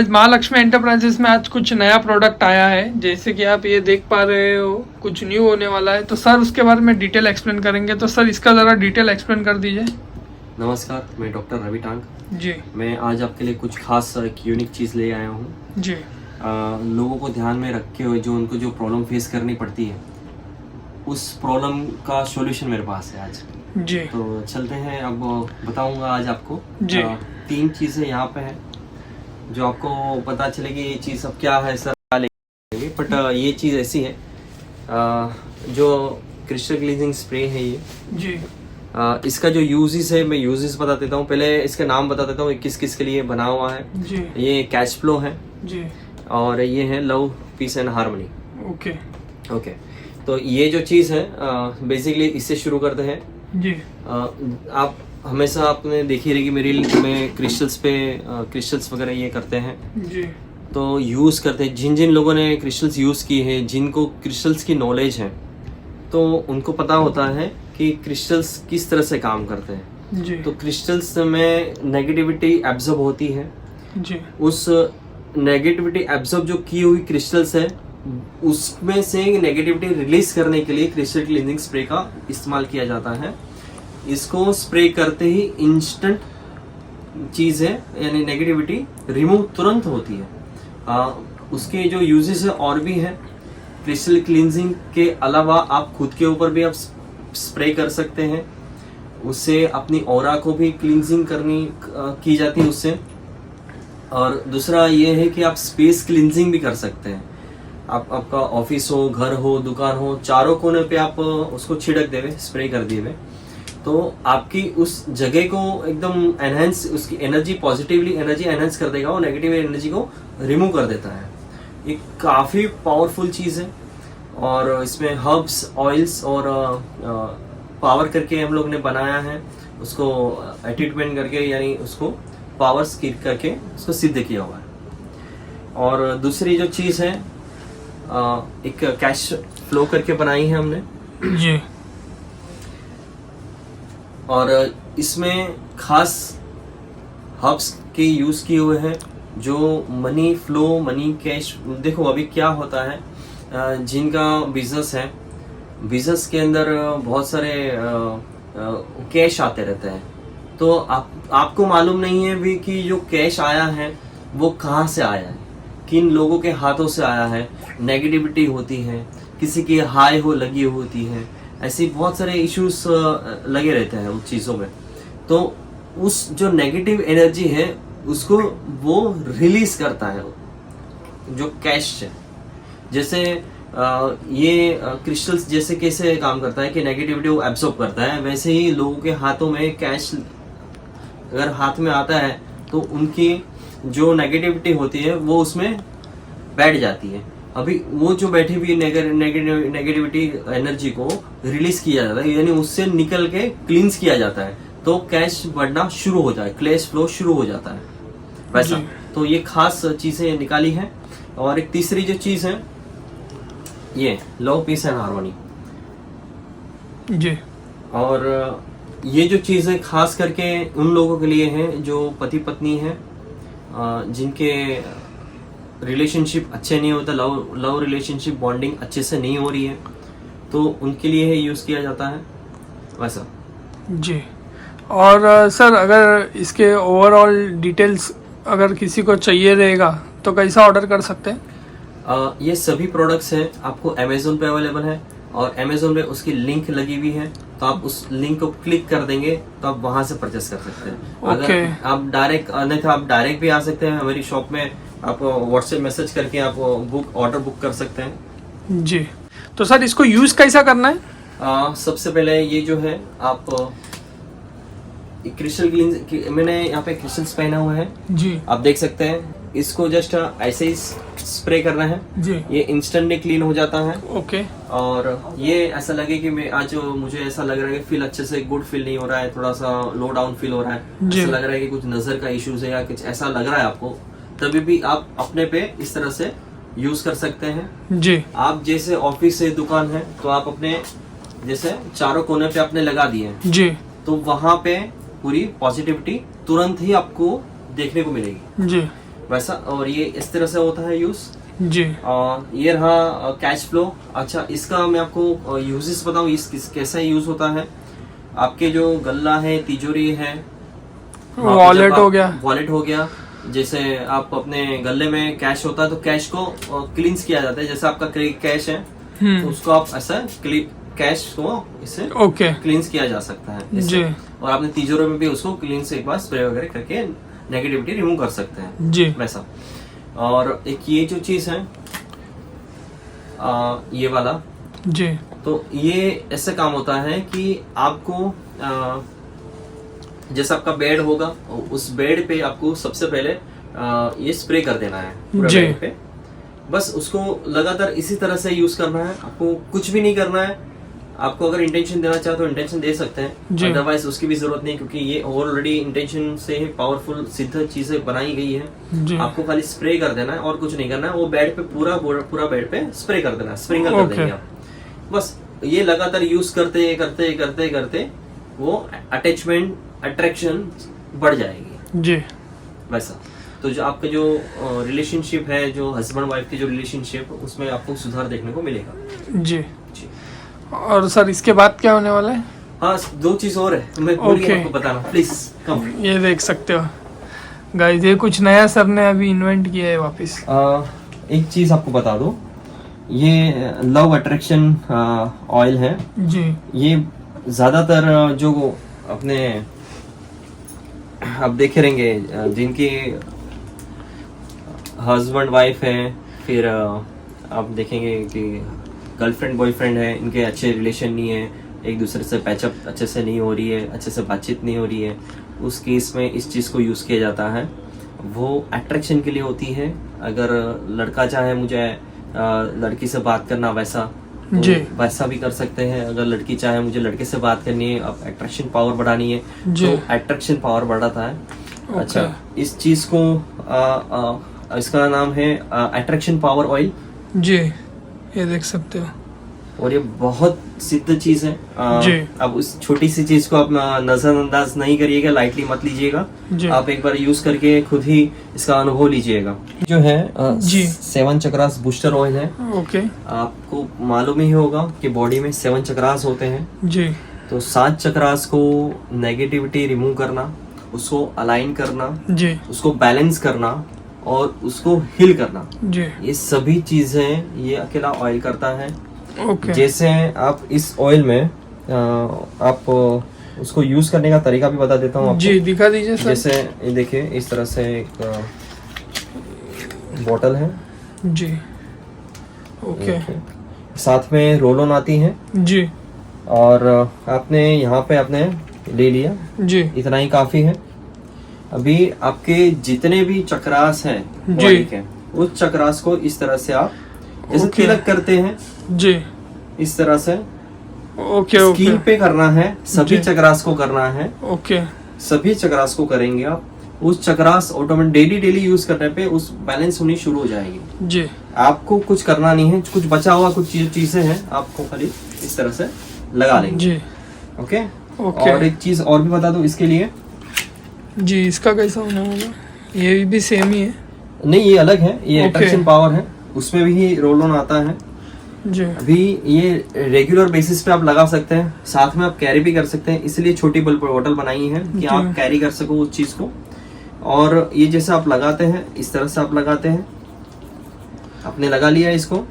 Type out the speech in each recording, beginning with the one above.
Mahalakshmi enterprises में आज कुछ नया प्रोडक्ट आया है, जैसे कि आप ये देख पा रहे हो कुछ न्यू होने वाला है। तो सर उसके बारे में डिटेल एक्सप्लेन करेंगे, तो सर इसका ज़रा डिटेल एक्सप्लेन कर दीजिए। नमस्कार, मैं डॉक्टर रवि टांग जी। मैं आज आपके लिए कुछ खास एक यूनिक चीज़ ले आया हूँ। जी। लोगों को ध्यान में रखे हुए जो उनको जो प्रॉब्लम फेस करनी पड़ती है, उस प्रॉब्लम का सॉल्यूशन मेरे पास है आज। जी। तो चलते हैं, अब बताऊंगा आज आपको। जी। 3 चीज़ें यहाँ पे हैं जो आपको पता चलेगी ये चीज़ अब क्या है सर, क्या लेंगे। बट ये चीज़ ऐसी है, जो क्रिस्टल क्लींजिंग स्प्रे है ये। जी। इसका जो यूजेस है, मैं यूजेस बता देता हूँ। पहले इसका नाम बता देता हूँ किस किस के लिए बना हुआ है। जी। ये कैश फ्लो है। जी। और ये है love piece and harmony. Okay. Okay, तो ये जो चीज़ है बेसिकली इससे शुरू करते हैं। जी। आप हमेशा आपने देखी रहेगी मेरी में क्रिस्टल्स वगैरह ये करते हैं। जी। तो यूज़ करते हैं, जिन जिन लोगों ने क्रिस्टल्स यूज़ किए हैं, जिनको क्रिस्टल्स की नॉलेज है, तो उनको पता होता है कि क्रिस्टल्स किस तरह से काम करते हैं। जी। तो क्रिस्टल्स में नेगेटिविटी एब्जॉर्ब होती है। जी। उस नेगेटिविटी एब्जॉर्ब जो की हुई क्रिस्टल्स है, उसमें से नेगेटिविटी रिलीज करने के लिए क्रिस्टल क्लींजिंग स्प्रे का इस्तेमाल किया जाता है। इसको स्प्रे करते ही इंस्टेंट चीज़ है, यानी नेगेटिविटी रिमूव तुरंत होती है। उसके जो यूजेस है और भी है। क्रिस्टल क्लींजिंग के अलावा आप खुद के ऊपर भी आप स्प्रे कर सकते हैं, उससे अपनी ऑरा को भी क्लींजिंग की जाती है उससे। और दूसरा ये है कि आप स्पेस क्लींजिंग भी कर सकते हैं। आपका ऑफिस हो, घर हो, दुकान हो, चारों कोने पे आप उसको छिड़क देवे, स्प्रे कर दिए, तो आपकी उस जगह को एकदम एनहेंस, उसकी एनर्जी पॉजिटिवली एनर्जी एनहेंस कर देगा और नेगेटिव एनर्जी को रिमूव कर देता है। ये काफ़ी पावरफुल चीज़ है। और इसमें हर्ब्स, ऑयल्स और पावर करके हम लोग ने बनाया है, उसको एट्रीटमेंट करके, यानी उसको पावर्स करके उसको सिद्ध किया हुआ है। और दूसरी जो चीज़ है, एक कैश फ्लो करके बनाई है हमने। जी। और इसमें खास हब्स के यूज़ किए हुए हैं जो मनी फ्लो, मनी कैश। देखो अभी क्या होता है, जिनका बिजनेस है, बिजनेस के अंदर बहुत सारे कैश आते रहते हैं। तो आपको मालूम नहीं है भी कि जो कैश आया है वो कहाँ से आया है, किन लोगों के हाथों से आया है। नेगेटिविटी होती है, किसी की हाई हो लगी होती है, ऐसी बहुत सारे इश्यूज लगे रहते हैं उन चीज़ों में। तो उस जो नेगेटिव एनर्जी है उसको वो रिलीज करता है जो कैश है। जैसे ये क्रिस्टल्स जैसे कैसे काम करता है कि नेगेटिविटी वो एब्सॉर्ब करता है, वैसे ही लोगों के हाथों में कैश अगर हाथ में आता है तो उनकी जो नेगेटिविटी होती है वो उसमें बैठ जाती है। अभी वो जो बैठी हुई नेगेटिविटी एनर्जी को रिलीज किया जाता है, यानी उससे निकल के क्लींस किया जाता है, तो कैश बढ़ना शुरू हो जाए, कैश फ्लो शुरू हो जाता है वैसा। तो ये खास चीजें निकाली है। और एक तीसरी जो चीज है, ये लव पीस एंड हार्मनी। जी। और ये जो चीजें खास करके उन लोगों के लिए है जो पति पत्नी है, जिनके रिलेशनशिप अच्छे नहीं होता, लव रिलेशनशिप बॉन्डिंग अच्छे से नहीं हो रही है, तो उनके लिए यूज़ किया जाता है वैसा। जी। और सर अगर इसके ओवरऑल डिटेल्स अगर किसी को चाहिए रहेगा तो कैसा ऑर्डर कर सकते हैं? ये सभी प्रोडक्ट्स हैं आपको अमेज़ोन पे अवेलेबल है, और अमेज़ोन पे उसकी लिंक लगी हुई है, तो आप उस लिंक को क्लिक कर देंगे तो आप वहां से परचेस कर सकते हैं। अगर आप डायरेक्ट नहीं तो आप डायरेक्ट भी आ सकते हैं हमारी शॉप में, आप व्हाट्सएप मैसेज करके आप ऑर्डर बुक कर सकते हैं। जी। तो सर इसको यूज कैसा करना है? सबसे पहले ये जो है, आप क्रिस्टल क्लींज, मैंने यहाँ पे क्रिस्टल्स पहना हुआ है जी, आप देख सकते हैं। इसको जस्ट ऐसे ही स्प्रे करना है जी। ये इंस्टेंटली क्लीन हो जाता है। ओके। और ये ऐसा लगे कि मैं आज मुझे ऐसा लग रहा है कि फील अच्छे से गुड फील नहीं हो रहा है, थोड़ा सा लो डाउन फील हो रहा है, ऐसा लग रहा है कि कुछ नजर का इश्यूज है या कुछ ऐसा लग रहा है आपको, तभी भी आप अपने पे इस तरह से यूज कर सकते हैं। जी। आप जैसे ऑफिस से दुकान है तो आप अपने जैसे चारों कोने पे आपने लगा दिए जी, तो वहां पे पूरी पॉजिटिविटी तुरंत ही आपको देखने को मिलेगी। जी। वैसा। और ये इस तरह से होता है यूज। जी ये रहा कैश फ्लो। अच्छा, इसका मैं आपको यूजेस बताऊं, कैसा यूज होता है। आपके जो गल्ला है, तिजोरी है, वॉलेट हो गया, वॉलेट हो गया, जैसे आप अपने गले में कैश होता है तो कैश को क्लींस किया जाता है। जैसे आपका कैश है तो उसको आप ऐसा कैश को इससे ओके क्लींस किया जा सकता है इससे। जी और आपने तिजोरी में भी उसको क्लींस एक बार स्प्रे वगैरह करके नेगेटिविटी रिमूव कर सकते हैं जी वैसा। और एक ये जो चीज है ये वाला, जी तो ये ऐसे काम होता है कि आपको जैसे आपका बेड होगा, उस बेड पे आपको सबसे पहले ये स्प्रे कर देना है पूरे जी। बेड पे। बस उसको लगातार इसी तरह से यूज करना है, आपको कुछ भी नहीं करना है। आपको अगर इंटेंशन देना चाहे तो इंटेंशन दे सकते जी। हैं, अदरवाइज उसकी भी जरूरत नहीं, क्योंकि ये ऑलरेडी इंटेंशन से पावरफुल सिद्ध चीजें बनाई गई है। जी आपको खाली स्प्रे कर देना है और कुछ नहीं करना है। वो बेड पे पूरा बेड पे स्प्रे कर देना है, स्प्रिंकल कर ओके। देंगे आप। बस ये लगातार यूज करते करते करते करते वो अटैचमेंट अट्रैक्शन बढ़ जाएगी जी वैसा। तो जो आपका जो रिलेशनशिप है, जो हस्बैंड वाइफ की जो रिलेशनशिप, उसमें आपको सुधार देखने को मिलेगा जी। जी। और सर इसके बाद क्या होने वाला है? हाँ, दो चीज और है, मैं भूल गया ओके। आपको बताना, प्लीज कम। ये देख सकते हो गाइस, ये कुछ नया सर ने अभी इन्वेंट किया है वापस। एक चीज आपको बता दो, ये लव अट्रैक्शन ऑयल है। जी ये ज्यादातर जो अपने आप देखे रहेंगे जिनकी हस्बैंड वाइफ है, फिर आप देखेंगे कि गर्लफ्रेंड बॉयफ्रेंड है, इनके अच्छे रिलेशन नहीं है, एक दूसरे से पैचअप अच्छे से नहीं हो रही है, अच्छे से बातचीत नहीं हो रही है, उस केस में इस चीज़ को यूज़ किया जाता है। वो अट्रैक्शन के लिए होती है। अगर लड़का चाहे मुझे लड़की से बात करना वैसा, तो जी। वैसा भी कर सकते हैं। अगर लड़की चाहे मुझे लड़के से बात करनी है, अब अट्रैक्शन पावर बढ़ानी है, जी। तो अट्रैक्शन पावर बढ़ाता है। ओके। अच्छा, इस चीज़ को इसका नाम है अट्रैक्शन पावर ऑयल। जी ये देख सकते हो। और ये बहुत सिद्ध चीज है। जी। अब उस छोटी सी चीज को आप नजरअंदाज नहीं करिएगा, लाइटली मत लीजिएगा। जी। आप एक बार यूज करके खुद ही इसका अनुभव लीजिएगा। जो है जी। 7 चक्रास बूस्टर ऑयल है। ओके आपको मालूम ही होगा कि बॉडी में 7 चक्रास होते हैं। जी तो 7 चक्रास को नेगेटिविटी रिमूव करना, उसको अलाइन करना, जी उसको बैलेंस करना और उसको हील करना, जी। ये सभी चीजें ये अकेला ऑयल करता है। ओके जैसे आप इस ऑयल में आप उसको यूज करने का तरीका भी बता देता हूँ आपको। जी दिखा दीजिए सर। जैसे ये देखिए, इस तरह से एक बॉटल है। जी ओके साथ में रोल ऑन आती है जी और आपने यहाँ पे आपने ले लिया, जी इतना ही काफी है। अभी आपके जितने भी चक्रास हैं जी। बॉडी के, उस चक्रास को इस तरह से आप जैसे ओके। तिलक करते हैं, जी इस तरह से ओके स्किन ओके पे करना है। सभी जी। चक्रास को करना है, ओके सभी चक्रास को करेंगे आप, उस चक्रास ऑटोमेटिक डेली यूज करने पे उस बैलेंस होनी शुरू हो जाएगी। जी आपको कुछ करना नहीं है, कुछ बचा हुआ कुछ चीजें हैं, आपको खाली इस तरह से लगा लेंगे। जी ओके। ओके। और एक चीज और भी बता दूं इसके लिए। जी इसका कैसा होने वाला? ये भी सेम ही है। नहीं, ये अलग है, ये ओके। अट्रैक्शन पावर है, उसमें भी रोल ऑन आता है। जी अभी ये रेगुलर बेसिस पे आप लगा सकते हैं, साथ में आप कैरी भी कर सकते हैं, इसलिए छोटी बॉटल बनाई है कि जी। आप कैरी कर सको उस चीज को। और ये जैसे आप लगाते हैं, इस तरह से आप लगाते हैं, आपने लगा लिया इसको।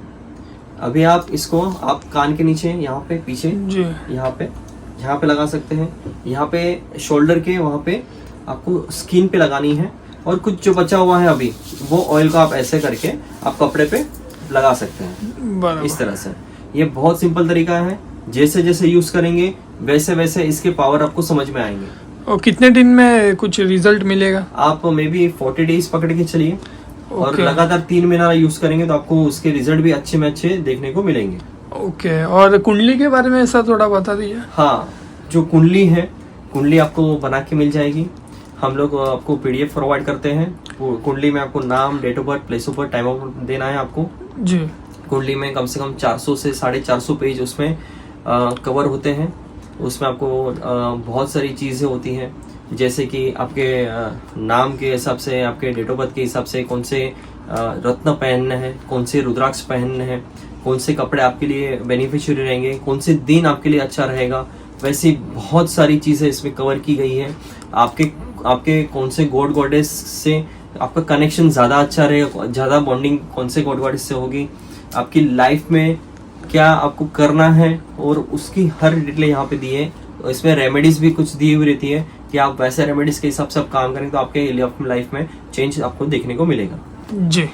अभी आप इसको आप कान के नीचे, यहाँ पे पीछे, जी यहाँ पे लगा सकते हैं, यहाँ पे शोल्डर के वहाँ पे आपको स्किन पे लगानी है। और कुछ जो बचा हुआ है अभी, वो ऑयल को आप ऐसे करके आप कपड़े पे लगा सकते हैं बराबर। इस तरह से। ये बहुत सिंपल तरीका है, जैसे जैसे यूज करेंगे वैसे वैसे इसके पावर आपको समझ में आएंगे। और कितने दिन में कुछ रिजल्ट मिलेगा? आप मे बी 40 डेज पकड़ के चलिए और ओके। लगातार 3 महीना यूज करेंगे तो आपको उसके रिजल्ट भी अच्छे में अच्छे देखने को मिलेंगे। ओके। और कुंडली के बारे में ऐसा थोड़ा बता दीजिए। हाँ, जो कुंडली है, कुंडली आपको बना के मिल जाएगी। हम लोग आपको पीडीएफ प्रोवाइड करते हैं। कुंडली में आपको नाम, date of birth, place of birth, time of birth देना है आपको। जी कुंडली में कम से कम 400 से 450 पेज उसमें कवर होते हैं। उसमें आपको बहुत सारी चीज़ें होती हैं। जैसे कि आपके नाम के हिसाब से, आपके डेट ऑफ बर्थ के हिसाब से कौन से रत्न पहनने हैं, कौन से रुद्राक्ष पहनने हैं, कौन से कपड़े आपके लिए बेनिफिशियरी रहेंगे, कौन से दिन आपके लिए अच्छा रहेगा, वैसी बहुत सारी चीज़ें इसमें कवर की गई है। आपके कौन से गॉड गॉडेस से आपका कनेक्शन ज़्यादा अच्छा रहेगा, ज़्यादा बॉन्डिंग कौन से गॉड गॉडेस से होगी, आपकी लाइफ में क्या आपको करना है, और उसकी हर डिटेल यहाँ पे दी है। इसमें रेमेडीज भी कुछ दी हुई रहती है कि आप वैसे रेमेडीज के हिसाब से आप काम करें तो आपके लाइफ में चेंज आपको देखने को मिलेगा। जी।